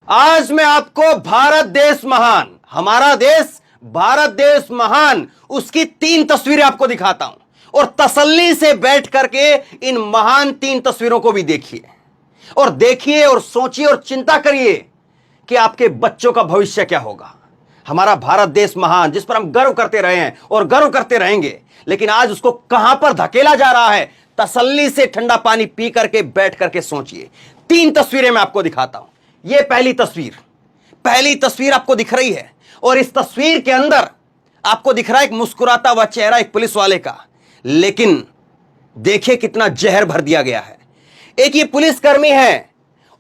आज मैं आपको भारत देश महान, हमारा देश भारत देश महान, उसकी 3 तस्वीरें आपको दिखाता हूं और तसल्ली से बैठ करके इन महान 3 तस्वीरों को भी देखिए और सोचिए और चिंता करिए कि आपके बच्चों का भविष्य क्या होगा। हमारा भारत देश महान, जिस पर हम गर्व करते रहे हैं और गर्व करते रहेंगे, लेकिन आज उसको कहां पर धकेला जा रहा है। तसल्ली से ठंडा पानी पी करके बैठ करके सोचिए। 3 तस्वीरें मैं आपको दिखाता हूं। यह पहली तस्वीर आपको दिख रही है और इस तस्वीर के अंदर आपको दिख रहा है एक मुस्कुराता हुआ चेहरा एक पुलिस वाले का, लेकिन देखिए कितना जहर भर दिया गया है। एक ये पुलिसकर्मी है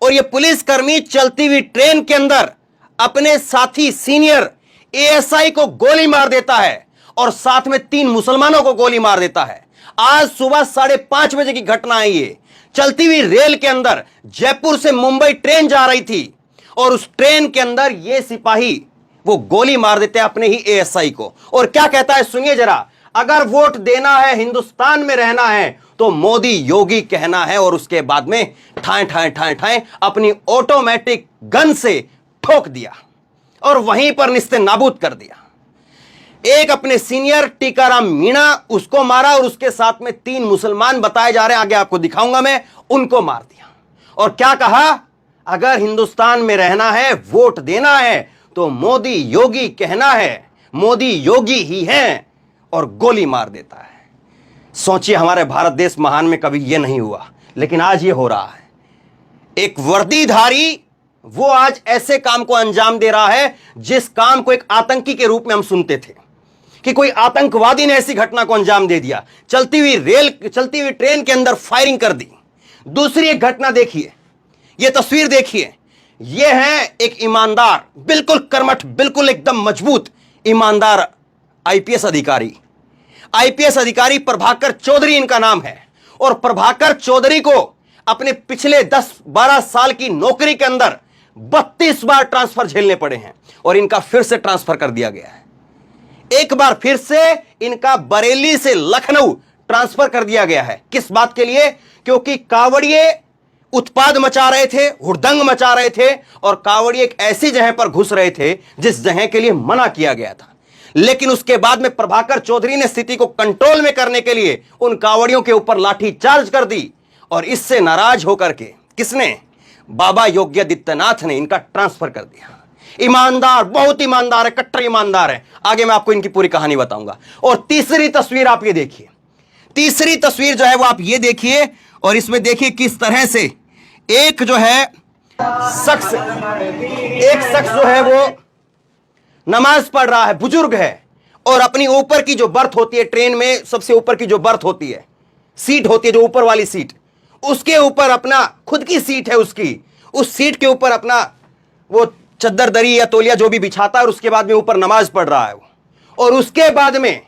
और ये पुलिसकर्मी चलती हुई ट्रेन के अंदर अपने साथी सीनियर एएसआई को गोली मार देता है और साथ में 3 मुसलमानों को गोली मार देता है। आज सुबह 5:30 बजे की घटना है। ये चलती हुई रेल के अंदर जयपुर से मुंबई ट्रेन जा रही थी और उस ट्रेन के अंदर ये सिपाही वो गोली मार देते हैं अपने ही एएसआई को। और क्या कहता है सुनिए जरा, अगर वोट देना है, हिंदुस्तान में रहना है तो मोदी योगी कहना है। और उसके बाद में ठाए ठाए ठाए ठाए अपनी ऑटोमेटिक गन से ठोक दिया और वहीं पर निस्ते नाबूद कर दिया। एक अपने सीनियर टीकाराम मीणा, उसको मारा और उसके साथ में 3 मुसलमान बताए जा रहे हैं, आगे आपको दिखाऊंगा मैं, उनको मार दिया। और क्या कहा, अगर हिंदुस्तान में रहना है, वोट देना है तो मोदी योगी कहना है, मोदी योगी ही है, और गोली मार देता है। सोचिए, हमारे भारत देश महान में कभी यह नहीं हुआ, लेकिन आज यह हो रहा है। एक वर्दीधारी वो आज ऐसे काम को अंजाम दे रहा है जिस काम को एक आतंकी के रूप में हम सुनते थे कि कोई आतंकवादी ने ऐसी घटना को अंजाम दे दिया। चलती हुई ट्रेन के अंदर फायरिंग कर दी। दूसरी एक घटना देखिए, यह तस्वीर देखिए। यह है एक ईमानदार, बिल्कुल कर्मठ, बिल्कुल एकदम मजबूत ईमानदार आईपीएस अधिकारी प्रभाकर चौधरी इनका नाम है। और प्रभाकर चौधरी को अपने पिछले 10-12 साल की नौकरी के अंदर 32 बार ट्रांसफर झेलने पड़े हैं और इनका फिर से ट्रांसफर कर दिया गया है। एक बार फिर से इनका बरेली से लखनऊ ट्रांसफर कर दिया गया है। किस बात के लिए? क्योंकि कावड़िए उत्पाद मचा रहे थे, हुड़दंग मचा रहे थे और कावड़िए एक ऐसी जगह पर घुस रहे थे जिस जगह के लिए मना किया गया था। लेकिन उसके बाद में प्रभाकर चौधरी ने स्थिति को कंट्रोल में करने के लिए उन कावड़ियों के ऊपर लाठी चार्ज कर दी और इससे नाराज होकर के किसने? बाबा योगी आदित्यनाथ ने इनका ट्रांसफर कर दिया। ईमानदार, बहुत ईमानदार है, कट्टर ईमानदार है। आगे मैं आपको इनकी पूरी कहानी बताऊंगा। और तीसरी तस्वीर आप ये देखिए, तीसरी तस्वीर जो है वो आप ये देखिए और इसमें देखिए किस तरह से एक जो है शख्स जो है वो नमाज पढ़ रहा है, बुजुर्ग है, और अपनी ऊपर की जो बर्थ होती है ट्रेन में, सबसे ऊपर की जो बर्थ होती है, सीट होती है, जो ऊपर वाली सीट, उसके ऊपर अपना खुद की सीट है उसकी, उस सीट के ऊपर अपना वो चद्दर दरी या तौलिया जो भी बिछाता है और उसके बाद में ऊपर नमाज पढ़ रहा है वो। और उसके बाद में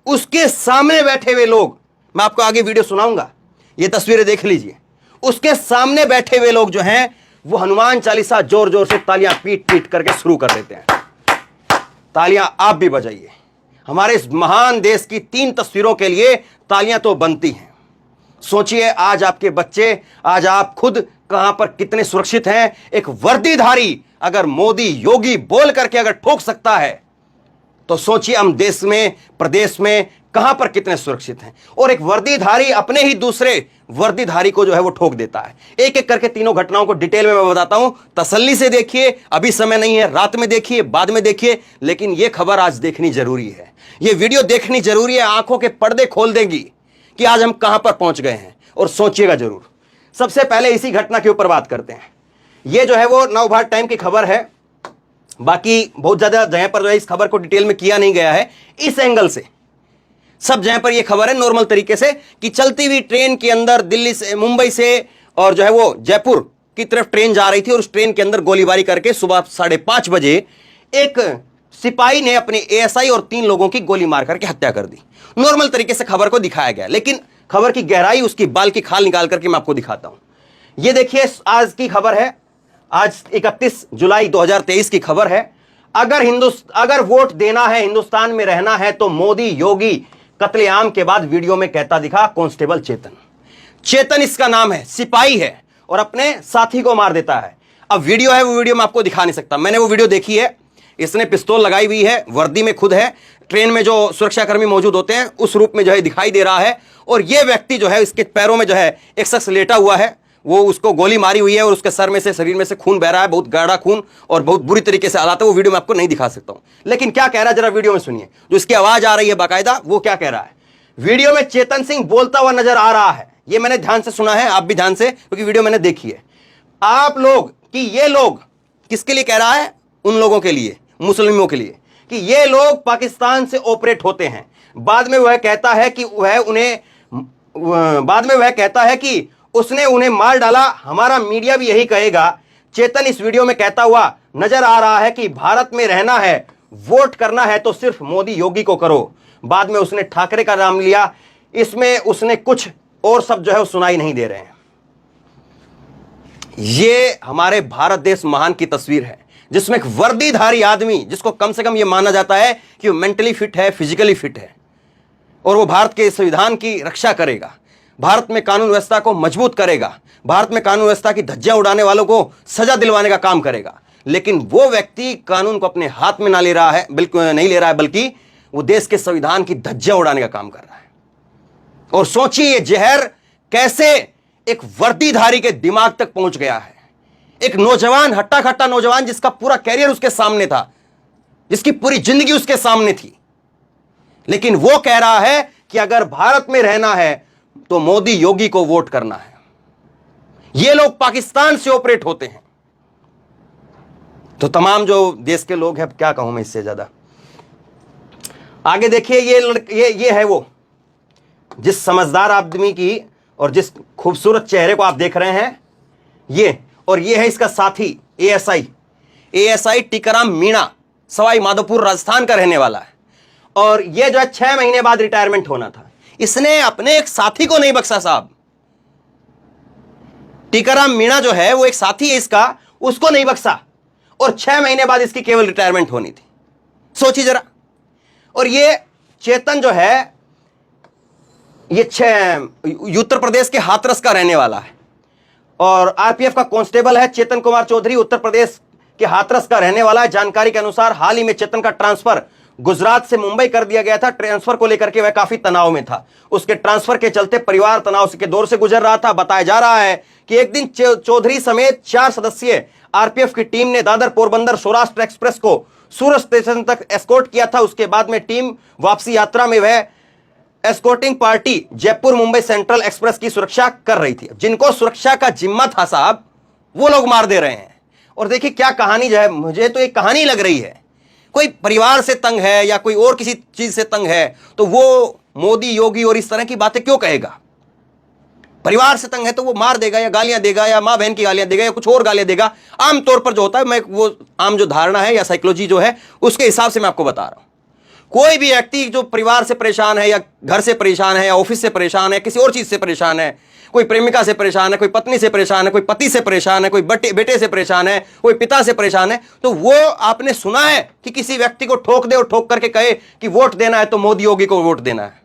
उसके सामने बैठे हुए लोग, मैं आपको आगे वीडियो सुनाऊंगा, ये तस्वीरें देख लीजिए। उसके सामने बैठे हुए लोग जो हैं वो हनुमान चालीसा जोर जोर से तालियां पीट पीट करके शुरू कर देते हैं। तालियां आप भी बजाइए। हमारे इस महान देश की 3 तस्वीरों के लिए तालियां तो बनती हैं। सोचिए, आज आपके बच्चे, आज आप खुद कहां पर कितने सुरक्षित हैं। एक वर्दीधारी अगर मोदी योगी बोल करके अगर ठोक सकता है तो सोचिए हम देश में, प्रदेश में कहां पर कितने सुरक्षित हैं। और एक वर्दीधारी अपने ही दूसरे वर्दीधारी को जो है वो ठोक देता है। एक एक करके तीनों घटनाओं को डिटेल में मैं बताता हूं, तसल्ली से देखिए। अभी समय नहीं है, रात में देखिए, बाद में देखिए, लेकिन यह खबर आज देखनी जरूरी है, यह वीडियो देखनी जरूरी है। आंखों के पर्दे खोल देगी कि आज हम कहां पर पहुंच गए हैं, और सोचिएगा जरूर। सबसे पहले इसी घटना के ऊपर बात करते हैं। यह जो है वो नवभारत टाइम की खबर है, बाकी बहुत ज्यादा जगह पर जो है इस खबर को डिटेल में किया नहीं गया है। इस एंगल से सब जगह पर यह खबर है नॉर्मल तरीके से कि चलती हुई ट्रेन के अंदर दिल्ली से, मुंबई से और जो है वो जयपुर की तरफ ट्रेन जा रही थी और उस ट्रेन के अंदर गोलीबारी करके सुबह 5:30 बजे एक सिपाही ने अपने एएसआई और 3 लोगों की गोली मार करके हत्या कर दी। नॉर्मल तरीके से खबर को दिखाया गया, लेकिन खबर की गहराई, उसकी बाल की खाल निकाल करके मैं आपको दिखाता हूं। यह देखिए, आज की खबर है, आज 31 जुलाई 2023 की खबर है। अगर वोट देना है, हिंदुस्तान में रहना है तो मोदी योगी कत्लेआम के बाद वीडियो में कहता दिखा कांस्टेबल चेतन इसका नाम है, सिपाही है और अपने साथी को मार देता है। अब वीडियो है, वो वीडियो मैं आपको दिखा नहीं सकता, मैंने वो वीडियो देखी है। इसने पिस्तौल लगाई हुई है, वर्दी में खुद है, ट्रेन में जो सुरक्षाकर्मी मौजूद होते हैं उस रूप में जो है दिखाई दे रहा है। और ये व्यक्ति जो है, इसके पैरों में जो है एक शख्स लेटा हुआ है, वो उसको गोली मारी हुई है और उसके सर में से, शरीर में से खून बह रहा है, बहुत गाढ़ा खून और बहुत बुरी तरीके से हालात है। वो वीडियो मैं आपको नहीं दिखा सकता हूं, लेकिन क्या कह रहा है जरा वीडियो में सुनिए। जो इसकी आवाज आ रही है बाकायदा, वो क्या कह रहा है। वीडियो में चेतन सिंह बोलता हुआ नजर आ रहा है, ये मैंने ध्यान से सुना है, आप भी ध्यान से, क्योंकि वीडियो मैंने देखी है। आप लोग कि ये लोग किसके लिए कह रहा है, उन लोगों के लिए, मुस्लिमों के लिए, कि ये लोग पाकिस्तान से ऑपरेट होते हैं। बाद में वह कहता है कि उसने उन्हें मार डाला। हमारा मीडिया भी यही कहेगा। चेतन इस वीडियो में कहता हुआ नजर आ रहा है कि भारत में रहना है, वोट करना है तो सिर्फ मोदी योगी को करो। बाद में उसने ठाकरे का नाम लिया। इसमें उसने कुछ और शब्द जो है वो सुनाई नहीं दे रहे हैं। ये हमारे भारत देश महान की तस्वीर है, जिसमें एक वर्दीधारी आदमी, जिसको कम से कम यह माना जाता है कि वो मेंटली फिट है, फिजिकली फिट है, और वो भारत के संविधान की रक्षा करेगा, भारत में कानून व्यवस्था को मजबूत करेगा, भारत में कानून व्यवस्था की धज्जियां उड़ाने वालों को सजा दिलवाने का काम करेगा। लेकिन वो व्यक्ति कानून को अपने हाथ में ना ले रहा है, बिल्कुल नहीं ले रहा है, बल्कि वो देश के संविधान की धज्जियां उड़ाने का काम कर रहा है। और सोचिए ये जहर कैसे एक वर्दीधारी के दिमाग तक पहुंच गया है। एक नौजवान, हट्टा खट्टा नौजवान, जिसका पूरा कैरियर उसके सामने था, जिसकी पूरी जिंदगी उसके सामने थी, लेकिन वो कह रहा है कि अगर भारत में रहना है तो मोदी योगी को वोट करना है। ये लोग पाकिस्तान से ऑपरेट होते हैं। तो तमाम जो देश के लोग हैं, क्या कहूं मैं इससे ज्यादा। आगे देखिए, ये है वो, जिस समझदार आदमी की और जिस खूबसूरत चेहरे को आप देख रहे हैं, ये, और ये है इसका साथी एएसआई टीकाराम मीणा, सवाई माधोपुर राजस्थान का रहने वाला है। और ये जो है 6 महीने बाद रिटायरमेंट होना था। इसने अपने एक साथी को नहीं बख्शा साहब। टीकाराम मीणा जो है वो एक साथी है इसका, उसको नहीं बख्शा, और 6 महीने बाद इसकी केवल रिटायरमेंट होनी थी। सोचिए जरा। और ये चेतन जो है, ये उत्तर प्रदेश के हाथरस का रहने वाला है और आरपीएफ का कांस्टेबल है। चेतन कुमार चौधरी उत्तर प्रदेश के हाथरस का रहने वाला है। जानकारी के अनुसार हाल ही में चेतन का ट्रांसफर गुजरात से मुंबई कर दिया गया था। ट्रांसफर को लेकर के वह काफी तनाव में था। उसके ट्रांसफर के चलते परिवार तनाव के दौर से गुजर रहा था। बताया जा रहा है कि एक दिन चौधरी समेत 4 सदस्यीय आरपीएफ की टीम ने दादर पोरबंदर सौराष्ट्र एक्सप्रेस को सूरत स्टेशन तक एस्कॉर्ट किया था। उसके बाद में टीम वापसी यात्रा में वह escorting party Jaipur Mumbai central express की सुरक्षा कर रही थी। जिनको सुरक्षा का जिम्मा था साहब, वो लोग मार दे रहे हैं। और देखिए क्या कहानी जो है, मुझे तो एक कहानी लग रही है। कोई परिवार से तंग है या कोई और किसी चीज से तंग है तो वो मोदी योगी और इस तरह की बातें क्यों कहेगा। परिवार से तंग है तो वो मार देगा या गालियां देगा या मां बहन की गालियां देगा या कुछ और गालियां देगा। आमतौर पर जो होता है, मैं वो आम जो धारणा है या साइकोलॉजी जो है उसके हिसाब से मैं आपको बता रहा हूं। कोई भी व्यक्ति जो परिवार से परेशान है या घर से परेशान है या ऑफिस से परेशान है, किसी और चीज से परेशान है, कोई प्रेमिका से परेशान है, कोई पत्नी से परेशान है, कोई पति से परेशान है, कोई बेटे से परेशान है, कोई पिता से परेशान है, तो वो आपने सुना है कि किसी व्यक्ति को ठोक दे और ठोक करके कहे कि वोट देना है तो मोदी योगी को वोट देना है।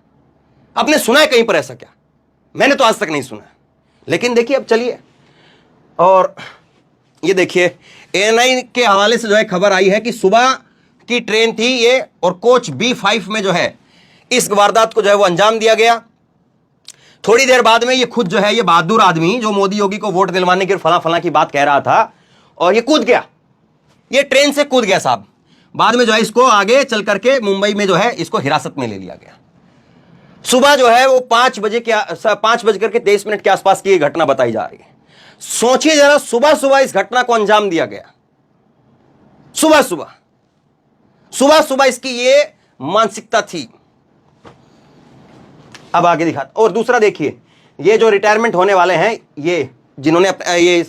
आपने सुना है कहीं पर ऐसा? क्या, मैंने तो आज तक नहीं सुना। लेकिन देखिए अब चलिए, और ये देखिए एएनआई के हवाले से जो है खबर आई है कि सुबह की ट्रेन थी ये, और कोच B5 में जो है इस वारदात को जो है वो अंजाम दिया गया। थोड़ी देर बाद में ये खुद जो है, ये बहादुर आदमी जो मोदी योगी को वोट दिलवाने के फला फला की बात कह रहा था, और ये कूद गया, ये ट्रेन से कूद गया साहब। बाद में जो है इसको आगे चल करके मुंबई में जो है इसको हिरासत में ले लिया गया। सुबह जो है वो 5 बजकर 23 मिनट के आसपास की घटना बताई जा रही है। सोचिए जरा, सुबह सुबह इस घटना को अंजाम दिया गया। सुबह सुबह इसकी ये मानसिकता थी। अब आगे दिखा। और दूसरा देखिए, ये जो रिटायरमेंट होने वाले हैं, ये जिन्होंने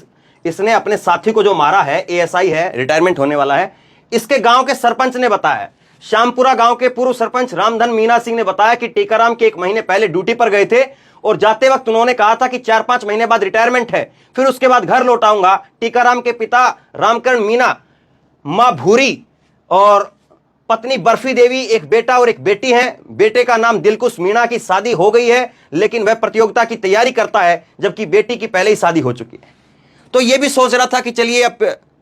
इसने अपने साथी को जो मारा है, एएसआई है, रिटायरमेंट होने वाला है। इसके गांव के सरपंच ने बताया, श्यामपुरा गांव के पूर्व सरपंच रामधन मीना सिंह ने बताया कि टीकाराम के 1 महीने पहले ड्यूटी पर गए थे और जाते वक्त उन्होंने कहा था कि 4-5 महीने बाद रिटायरमेंट है, फिर उसके बाद घर लौट आऊंगा। टीकाराम के पिता रामकरण मीना, मां भूरी और पत्नी बर्फी देवी, एक बेटा और एक बेटी है। बेटे का नाम दिलकुश मीणा की शादी हो गई है, लेकिन वह प्रतियोगिता की तैयारी करता है, जबकि बेटी की पहले ही शादी हो चुकी है। तो ये भी सोच रहा था कि चलिए अब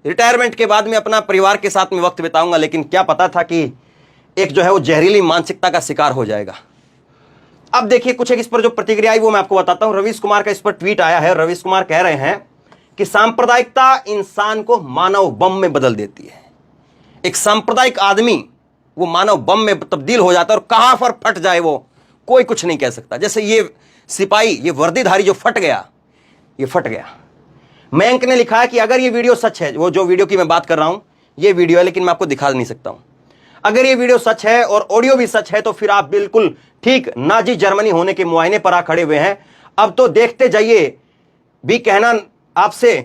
रिटायरमेंट के बाद में अपना परिवार के साथ में वक्त बिताऊंगा, लेकिन क्या पता था कि एक जो है वो जहरीली मानसिकता का शिकार हो जाएगा। अब देखिए कुछ एक इस पर जो प्रतिक्रिया आई वो मैं आपको बताता हूं। रवीश कुमार का इस पर ट्वीट आया है। रवीश कुमार कह रहे हैं कि सांप्रदायिकता इंसान को मानव बम में बदल देती है। एक सांप्रदायिक आदमी वो मानव बम में तब्दील हो जाता है और कहां पर फट जाए वो कोई कुछ नहीं कह सकता। जैसे ये सिपाही, ये वर्दीधारी जो फट गया, ये फट गया। मयंक ने लिखा है कि अगर ये वीडियो सच है, वो जो वीडियो की मैं बात कर रहा हूं ये वीडियो है, लेकिन मैं आपको दिखा नहीं सकता हूं। अगर ये वीडियो सच है और ऑडियो भी सच है तो फिर आप बिल्कुल ठीक नाजी जर्मनी होने के मुआयने पर आ खड़े हुए हैं। अब तो देखते जाइए भी कहना आपसे,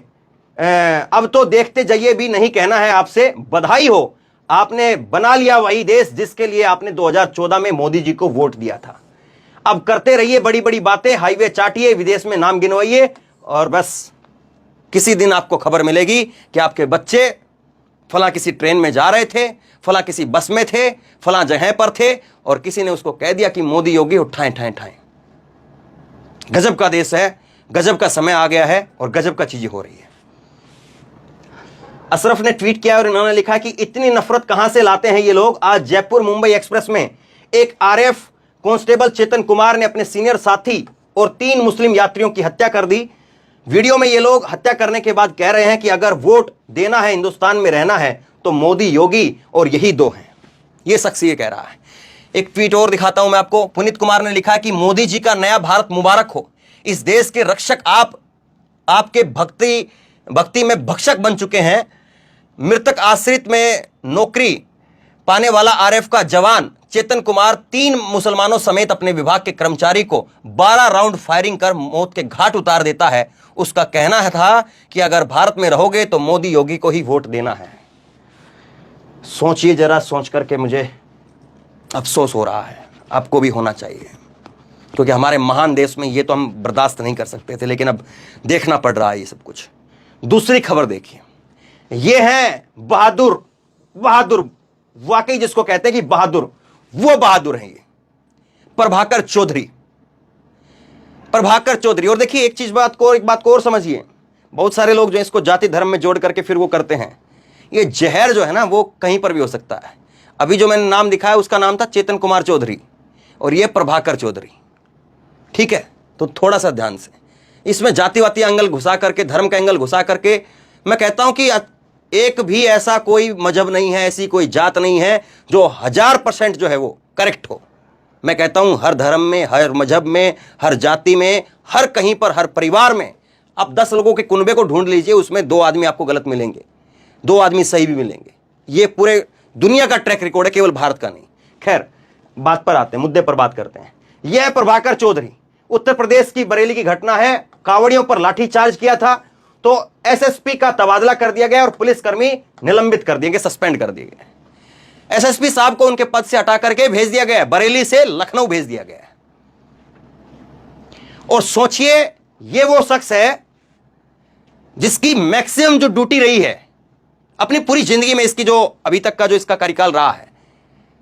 अब तो देखते जाइए भी नहीं कहना है आपसे। बधाई हो, आपने बना लिया वही देश जिसके लिए आपने 2014 में मोदी जी को वोट दिया था। अब करते रहिए बड़ी बड़ी बातें, हाईवे चाटिए, विदेश में नाम गिनवाइए और बस किसी दिन आपको खबर मिलेगी कि आपके बच्चे फला किसी ट्रेन में जा रहे थे, फला किसी बस में थे, फला जगह पर थे और किसी ने उसको कह दिया कि मोदी योगी उठाएं ठाएं ठाएं। गजब का देश है, गजब का समय आ गया है और गजब का चीजें हो रही है। अशरफ ने ट्वीट किया और इन्होंने लिखा कि इतनी नफरत कहां से लाते हैं ये लोग। आज जयपुर मुंबई एक्सप्रेस में एक आरएएफ कांस्टेबल चेतन कुमार ने अपने सीनियर साथी और 3 मुस्लिम यात्रियों की हत्या कर दी। वीडियो में ये लोग हत्या करने के बाद कह रहे हैं कि अगर वोट देना है, हिंदुस्तान में रहना है तो मोदी योगी और यही 2 हैं। ये शख्स ये कह रहा है। एक ट्वीट और दिखाता हूं मैं आपको। पुनीत कुमार ने लिखा कि मोदी जी का नया भारत मुबारक हो। इस देश के रक्षक आपके भक्ति में भक्षक बन चुके हैं। मृतक आश्रित में नौकरी पाने वाला आरएएफ का जवान चेतन कुमार 3 मुसलमानों समेत अपने विभाग के कर्मचारी को 12 राउंड फायरिंग कर मौत के घाट उतार देता है। उसका कहना था कि अगर भारत में रहोगे तो मोदी योगी को ही वोट देना है। सोचिए जरा, सोच करके मुझे अफसोस हो रहा है, आपको भी होना चाहिए, क्योंकि हमारे महान देश में ये तो हम बर्दाश्त नहीं कर सकते थे, लेकिन अब देखना पड़ रहा है ये सब कुछ। दूसरी खबर देखिए, ये है बहादुर, वाकई जिसको कहते हैं कि बहादुर, वो बहादुर हैं ये प्रभाकर चौधरी। और देखिए एक बात को और समझिए। बहुत सारे लोग जो इसको जाति धर्म में जोड़ करके फिर वो करते हैं। ये जहर जो है ना वो कहीं पर भी हो सकता है। अभी जो मैंने नाम दिखाया उसका नाम था चेतन कुमार चौधरी और ये प्रभाकर चौधरी, ठीक है। तो थोड़ा सा ध्यान से, इसमें जातिवादी एंगल घुसा करके, धर्म का एंगल घुसा करके, मैं कहता हूं कि एक भी ऐसा कोई मजहब नहीं है, ऐसी कोई जात नहीं है जो 1000% जो है वो करेक्ट हो। मैं कहता हूं हर धर्म में, हर मजहब में, हर जाति में, हर कहीं पर, हर परिवार में आप 10 लोगों के कुनबे को ढूंढ लीजिए, उसमें 2 आदमी आपको गलत मिलेंगे, 2 आदमी सही भी मिलेंगे। ये पूरे दुनिया का ट्रैक रिकॉर्ड है, केवल भारत का नहीं। खैर, बात पर आते हैं, मुद्दे पर बात करते हैं। यह प्रभाकर चौधरी, उत्तर प्रदेश की बरेली की घटना है। कांवड़ियों पर लाठीचार्ज किया था तो एसएसपी का तबादला कर दिया गया और पुलिसकर्मी निलंबित कर दिए गए, सस्पेंड कर दिए गए। एसएसपी साहब को उनके पद से हटा करके भेज दिया गया, बरेली से लखनऊ भेज दिया गया। और सोचिए, ये वो शख्स है जिसकी मैक्सिमम जो ड्यूटी रही है अपनी पूरी जिंदगी में, इसकी जो अभी तक का जो इसका कार्यकाल रहा है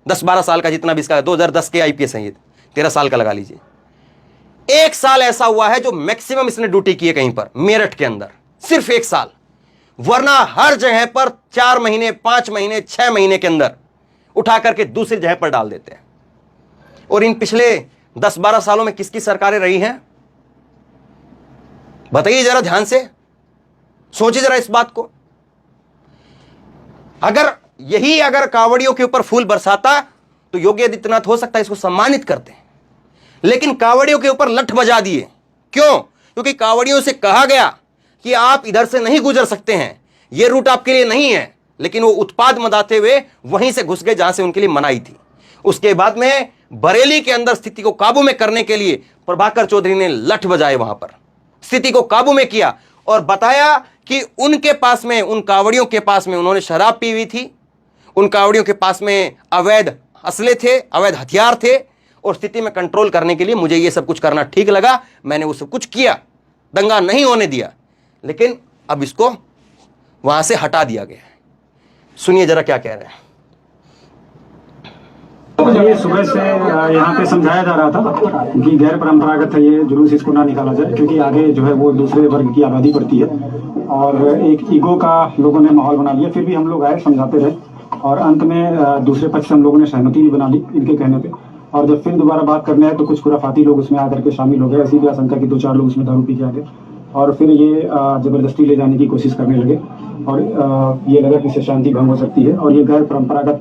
10-12 साल का, जितना भी इसका, 2010 के आईपीएस है ये, 13 साल का लगा लीजिए। 1 साल ऐसा हुआ है जो मैक्सिमम इसने ड्यूटी की है कहीं पर, मेरठ के अंदर, सिर्फ 1 साल। वरना हर जगह पर 4 महीने, 5 महीने, 6 महीने के अंदर उठा करके दूसरी जगह पर डाल देते हैं। और इन पिछले 10-12 सालों में किसकी सरकारें रही हैं बताइए जरा, ध्यान से सोचिए जरा इस बात को। अगर कांवड़ियों के ऊपर फूल बरसाता तो योगी आदित्यनाथ हो सकता है इसको सम्मानित करते हैं, लेकिन कांवड़ियों के ऊपर लठ बजा दिए। क्यों? क्योंकि कांवड़ियों से कहा गया कि आप इधर से नहीं गुजर सकते हैं, यह रूट आपके लिए नहीं है, लेकिन वो उत्पाद मचाते हुए वहीं से घुस गए जहां से उनके लिए मनाही थी। उसके बाद में बरेली के अंदर स्थिति को काबू में करने के लिए प्रभाकर चौधरी ने लठ बजाए, वहां पर स्थिति को काबू में किया और बताया कि उनके पास में, उन कांवड़ियों के पास में उन्होंने शराब पी हुई थी, उन कांवड़ियों के पास में अवैध असले थे, अवैध हथियार थे, और स्थिति में कंट्रोल करने के लिए मुझे ये सब कुछ करना ठीक लगा, मैंने वो सब कुछ किया, दंगा नहीं होने दिया। लेकिन अब इसको वहां से हटा दिया गया है। सुनिए जरा क्या कह रहे हैं। ये सुबह से यहाँ पे समझाया जा रहा था कि गैर परंपरागत है ये जुलूस, इसको ना निकाला जाए, क्योंकि आगे जो है वो दूसरे वर्ग की आबादी पड़ती है और एक ईगो का लोगों ने माहौल बना लिया। फिर भी हम लोग आए, समझाते रहे और अंत में दूसरे पक्ष से हम लोगों ने सहमति भी बना ली इनके कहने पे। और जब फिर दोबारा बात करने आए तो कुछ खुराफाती लोग उसमें आकर के शामिल हो गए। ऐसी भी आशंका कि 2-4 लोग उसमें दारू पी के आ गए और फिर ये जबरदस्ती ले जाने की कोशिश करने लगे और ये लगा कि इससे शांति भंग हो सकती है और ये गैर परंपरागत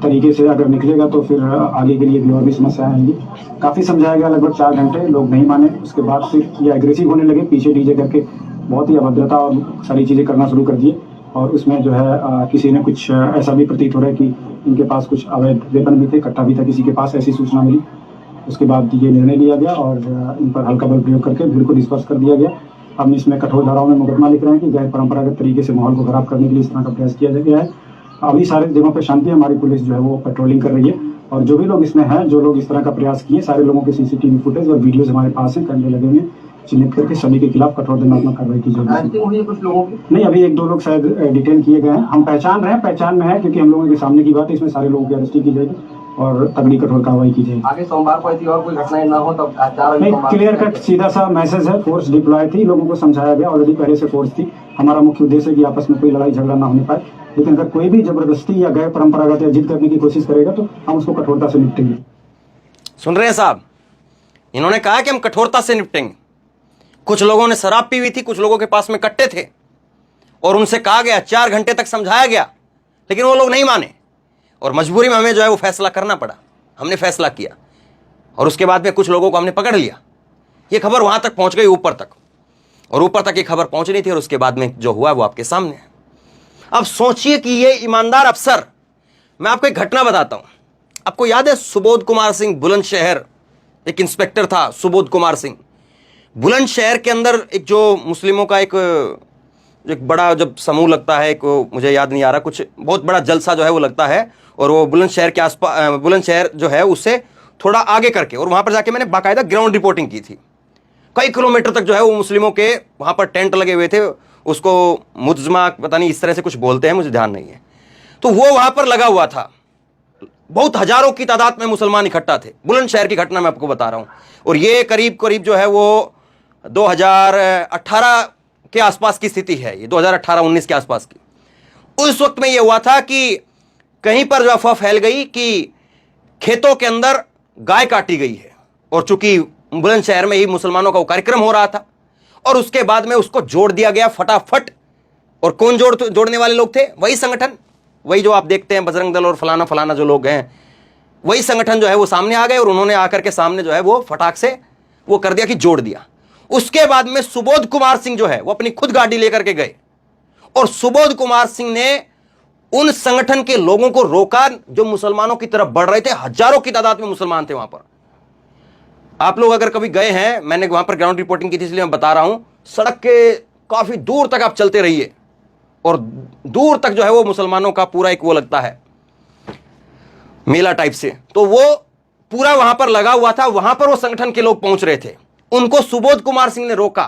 तरीके से अगर निकलेगा तो फिर आगे के लिए भी और भी समस्याएं आएंगी। काफ़ी समझाया गया, लगभग 4 घंटे, लोग नहीं माने। उसके बाद फिर ये एग्रेसिव होने लगे, पीछे डीजे करके बहुत ही अभद्रता और सारी चीज़ें करना शुरू कर दिए। और उसमें जो है किसी ने कुछ ऐसा भी प्रतीत हो रहा है कि इनके पास कुछ अवैध वेपन भी थे, कट्टा भी था किसी के पास, ऐसी सूचना मिली। उसके बाद ये निर्णय लिया गया और इन पर हल्का बल प्रयोग करके भीड़ को डिस्पर्स कर दिया गया। हम इसमें कठोर धाराओं में मुकदमा लिख रहे हैं कि गैर परंपरागत तरीके से माहौल को खराब करने के लिए इस तरह का प्रयास किया गया है। अभी सारे जगहों पर शांति है, हमारी पुलिस जो है वो पेट्रोलिंग कर रही है और जो भी लोग इसमें हैं, जो लोग इस तरह का प्रयास किए, सारे लोगों के सीसीटीवी फुटेज और वीडियोज हमारे पास हैं, कैमरे लगे हुए, चिन्हित करके सभी के खिलाफ कठोर दंडात्मक कार्रवाई की जाएगी। कुछ लोगों की नहीं, अभी 1-2 लोग शायद डिटेन किए गए हैं, हम पहचान रहे हैं, पहचान में है क्योंकि हम लोगों के सामने की बात है। इसमें सारे लोगों की अरेस्टी की जाएगी और तगड़ी कठोर कार्रवाई की जाएगी। आगे सोमवार को ऐसी और कोई घटनाएं ना हो तब नहीं, क्लियर कट सीधा सा मैसेज है, फोर्स डिप्लॉय थी, लोगों को समझाया गया, ऑलरेडी पहले से फोर्स थी। हमारा मुख्य उद्देश्य है कि आपस में कोई लड़ाई झगड़ा ना होने पाए, लेकिन अगर कोई भी जबरदस्ती या गैर परंपरागत या जिद करने की कोशिश करेगा तो हम उसको कठोरता से निपटेंगे। सुन रहे हैं साहब, इन्होंने कहा कि हम कठोरता से निपटेंगे। कुछ लोगों ने शराब पी हुई थी, कुछ लोगों के पास में कट्टे थे और उनसे कहा गया, 4 घंटे तक समझाया गया, लेकिन वो लोग नहीं माने और मजबूरी में हमें जो है वो फैसला करना पड़ा। हमने फैसला किया और उसके बाद में कुछ लोगों को हमने पकड़ लिया। ये खबर वहां तक पहुंच गई, ऊपर तक, और ऊपर तक ये खबर पहुंचनी थी और उसके बाद में जो हुआ वो आपके सामने है। अब सोचिए कि ये ईमानदार अफसर, मैं आपको एक घटना बताता हूं। आपको याद है सुबोध कुमार सिंह बुलंदशहर, एक इंस्पेक्टर था सुबोध कुमार सिंह। बुलंदशहर के अंदर एक जो मुस्लिमों का एक बड़ा जब समूह लगता है, एक मुझे याद नहीं आ रहा, कुछ बहुत बड़ा जलसा जो है वो लगता है और वो बुलंदशहर के आसपास, बुलंदशहर जो है उससे थोड़ा आगे करके, और वहां पर जाके मैंने बाकायदा ग्राउंड रिपोर्टिंग की थी। कई किलोमीटर तक जो है वो मुस्लिमों के वहां पर टेंट लगे हुए थे, उसको मुज्मा पता नहीं इस तरह से कुछ बोलते हैं, मुझे ध्यान नहीं है। तो वो वहां पर लगा हुआ था, बहुत हजारों की तादाद में मुसलमान इकट्ठा थे। बुलंदशहर की घटना मैं आपको बता रहा हूं और ये करीब करीब जो है वो 2018 के आसपास की स्थिति है, ये 2018-19 के आसपास की। उस वक्त में ये हुआ था कि कहीं पर जो अफवाह फैल गई कि खेतों के अंदर गाय काटी गई है और चूंकि बुलंदशहर में ही मुसलमानों का वो कार्यक्रम हो रहा था और उसके बाद में उसको जोड़ दिया गया फटाफट। और कौन जोड़ने वाले लोग थे? वही संगठन, वही जो आप देखते हैं बजरंग दल और फलाना फलाना जो लोग हैं, वही संगठन जो है वो सामने आ गए और उन्होंने आकर के सामने जो है वो फटाक से वो कर दिया कि जोड़ दिया। उसके बाद में सुबोध कुमार सिंह जो है वो अपनी खुद गाड़ी लेकर के गए और सुबोध कुमार सिंह ने उन संगठन के लोगों को रोका जो मुसलमानों की तरफ बढ़ रहे थे। हजारों की तादाद में मुसलमान थे वहां पर। आप लोग अगर कभी गए हैं, मैंने वहां पर ग्राउंड रिपोर्टिंग की थी इसलिए मैं बता रहा हूं, सड़क के काफी दूर तक आप चलते रहिए और दूर तक जो है वो मुसलमानों का पूरा एक वो लगता है मेला टाइप से, तो वो पूरा वहां पर लगा हुआ था। वहां पर वो संगठन के लोग पहुंच रहे थे, उनको सुबोध कुमार सिंह ने रोका,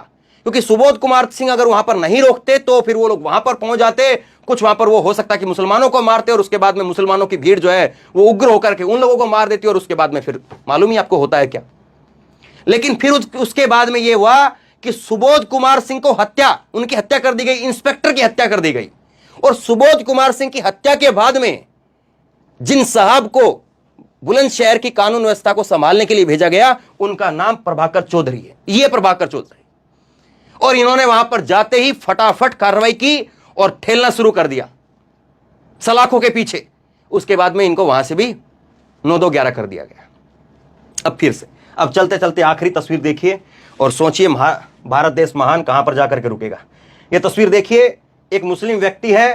क्योंकि सुबोध कुमार सिंह अगर वहां पर नहीं रोकते तो फिर वो लोग वहां पर पहुंच जाते, कुछ वहां पर वो हो सकता कि मुसलमानों को मारते और उसके बाद में मुसलमानों की भीड़ जो है वो उग्र होकर के उन लोगों को मार देती और उसके बाद में फिर मालूम ही आपको होता है क्या। लेकिन फिर उसके बाद में ये हुआ कि सुबोध कुमार सिंह को उनकी हत्या कर दी गई, इंस्पेक्टर की हत्या कर दी गई। और सुबोध कुमार सिंह की हत्या के बाद में जिन साहब को बुलंदशहर की कानून व्यवस्था को संभालने के लिए भेजा गया, उनका नाम प्रभाकर चौधरी है। ये प्रभाकर चौधरी, और इन्होंने वहां पर जाते ही फटाफट कार्रवाई की और ठेलना शुरू कर दिया सलाखों के पीछे। उसके बाद में इनको वहां से भी 9-2-11 कर दिया गया। अब फिर से अब चलते चलते आखिरी तस्वीर देखिए और सोचिए भारत देश महान कहां पर जाकर के रुकेगा। यह तस्वीर देखिए, एक मुस्लिम व्यक्ति है,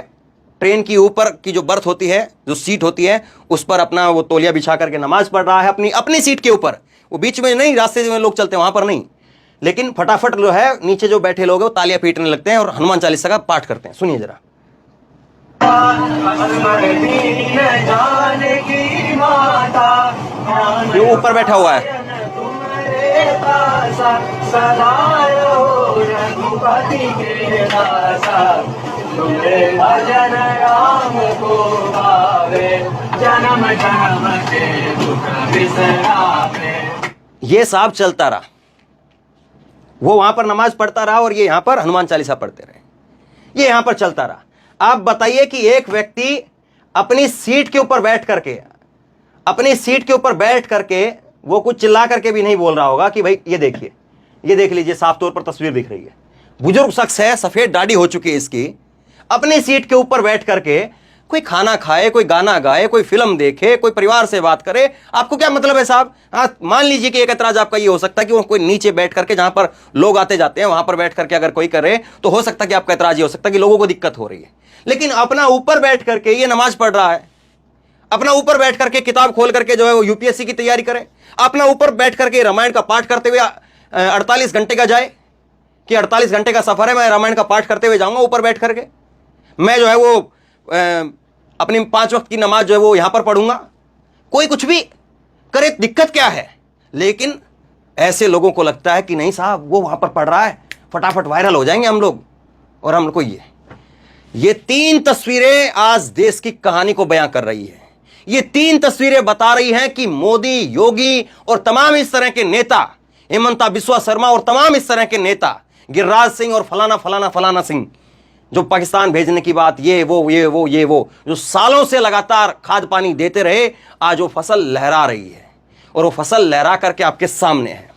ट्रेन की ऊपर की जो बर्थ होती है, जो सीट होती है, उस पर अपना वो तौलिया बिछा करके नमाज पढ़ रहा है अपनी सीट के ऊपर। वो बीच में नहीं, रास्ते में लोग चलते हैं वहां पर नहीं, लेकिन फटाफट जो है नीचे जो बैठे लोग हैं वो तालियां पीटने लगते हैं और हनुमान चालीसा का पाठ करते हैं। सुनिए जरा। ये ऊपर बैठा हुआ है, ये साहब चलता रहा, वो वहां पर नमाज पढ़ता रहा और ये यहां पर हनुमान चालीसा पढ़ते रहे, ये यहां पर चलता रहा। आप बताइए कि एक व्यक्ति अपनी सीट के ऊपर बैठ करके वो कुछ चिल्ला करके भी नहीं बोल रहा होगा कि भाई ये देखिए, ये देख लीजिए, साफ तौर पर तस्वीर दिख रही है, बुजुर्ग शख्स है, सफेद दाढ़ी हो चुकी है इसकी, अपनी सीट के ऊपर बैठ करके कोई खाना खाए, कोई गाना गाए, कोई फिल्म देखे, कोई परिवार से बात करे। आपको क्या मतलब है साहब? हाँ, मान लीजिए कि एक ऐतराज आपका ये हो सकता है कि वो कोई नीचे बैठ करके, जहां पर लोग आते जाते हैं वहां पर बैठ करके अगर कोई करे तो हो सकता है कि आपका ऐतराज ये हो सकता है कि लोगों को दिक्कत हो रही है। लेकिन अपना ऊपर बैठ करके ये नमाज पढ़ रहा है, अपना ऊपर बैठ करके किताब खोल करके जो है वो यूपीएससी की तैयारी करे, अपना ऊपर बैठ करके रामायण का पाठ करते हुए 48 घंटे का जाए कि 48 घंटे का सफर है, मैं रामायण का पाठ करते हुए जाऊंगा ऊपर बैठ करके, मैं जो है वो अपनी 5 वक्त की नमाज जो है वो यहां पर पढ़ूंगा। कोई कुछ भी करे, दिक्कत क्या है? लेकिन ऐसे लोगों को लगता है कि नहीं साहब, वो वहां पर पढ़ रहा है, फटाफट वायरल हो जाएंगे हम लोग। और हम लोग को ये 3 तस्वीरें आज देश की कहानी को बयां कर रही है। ये 3 तस्वीरें बता रही हैं कि मोदी, योगी और तमाम इस तरह के नेता, हेमंता बिस्वा शर्मा और तमाम इस तरह के नेता, गिरिराज सिंह और फलाना सिंह, जो पाकिस्तान भेजने की बात, ये वो जो सालों से लगातार खाद पानी देते रहे, आज वो फसल लहरा रही है और वो फसल लहरा करके आपके सामने है।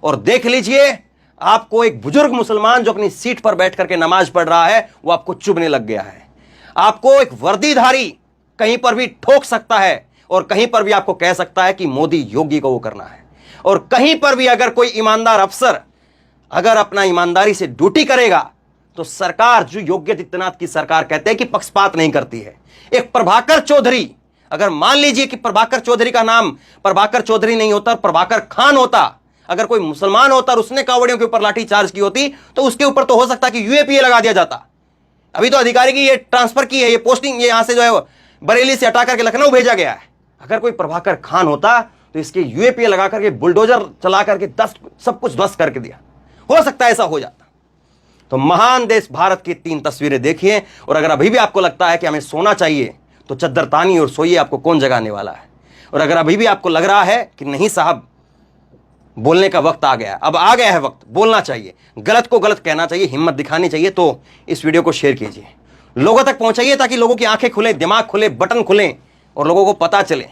और देख लीजिए, आपको एक बुजुर्ग मुसलमान जो अपनी सीट पर बैठ करके नमाज पढ़ रहा है वो आपको चुभने लग गया है। आपको एक वर्दीधारी कहीं पर भी ठोक सकता है और कहीं पर भी आपको कह सकता है कि मोदी, योगी को वो करना है। और कहीं पर भी अगर कोई ईमानदार अफसर अगर अपना ईमानदारी से ड्यूटी करेगा तो सरकार, जो योगी आदित्यनाथ की सरकार कहते हैं कि पक्षपात नहीं करती है। एक प्रभाकर चौधरी, अगर मान लीजिए कि प्रभाकर चौधरी का नाम प्रभाकर चौधरी नहीं होता, प्रभाकर खान होता, अगर कोई मुसलमान होता और उसने कावड़ियों के ऊपर लाठी चार्ज की होती तो उसके ऊपर तो हो सकता कि यूएपीए लगा दिया जाता। अभी तो अधिकारी की ये ट्रांसफर की है, ये पोस्टिंग, ये यहां से जो है बरेली से हटा करके लखनऊ भेजा गया है। अगर कोई प्रभाकर खान होता तो इसके यूएपीए लगा करके, बुलडोजर चला करके सब कुछ ध्वस्त करके दिया, हो सकता है ऐसा हो जाता। तो महान देश भारत की 3 तस्वीरें देखिए। और अगर अभी भी आपको लगता है कि हमें सोना चाहिए तो चद्दर तानिए और सोइए, आपको कौन जगाने वाला है। और अगर अभी भी आपको लग रहा है कि नहीं साहब, बोलने का वक्त आ गया, अब आ गया है वक्त, बोलना चाहिए, गलत को गलत कहना चाहिए, हिम्मत दिखानी चाहिए, तो इस वीडियो को शेयर कीजिए, लोगों तक पहुंचाइए, ताकि लोगों की आंखें खुले, दिमाग खुले, बटन खुले और लोगों को पता चले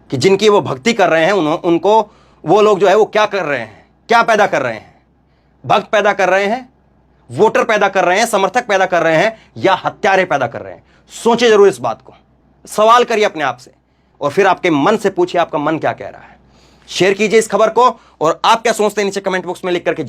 कि जिनकी वो भक्ति कर रहे हैं उनको वो लोग जो है वो क्या कर रहे हैं, क्या पैदा कर रहे हैं। भक्त पैदा कर रहे हैं, वोटर पैदा कर रहे हैं, समर्थक पैदा कर रहे हैं, या हत्यारे पैदा कर रहे हैं। सोचिए जरूर इस बात को, सवाल करिए अपने आप से और फिर आपके मन से पूछिए आपका मन क्या कह रहा है। शेयर कीजिए इस खबर को और आप क्या सोचते हैं नीचे कमेंट बॉक्स में लिख करके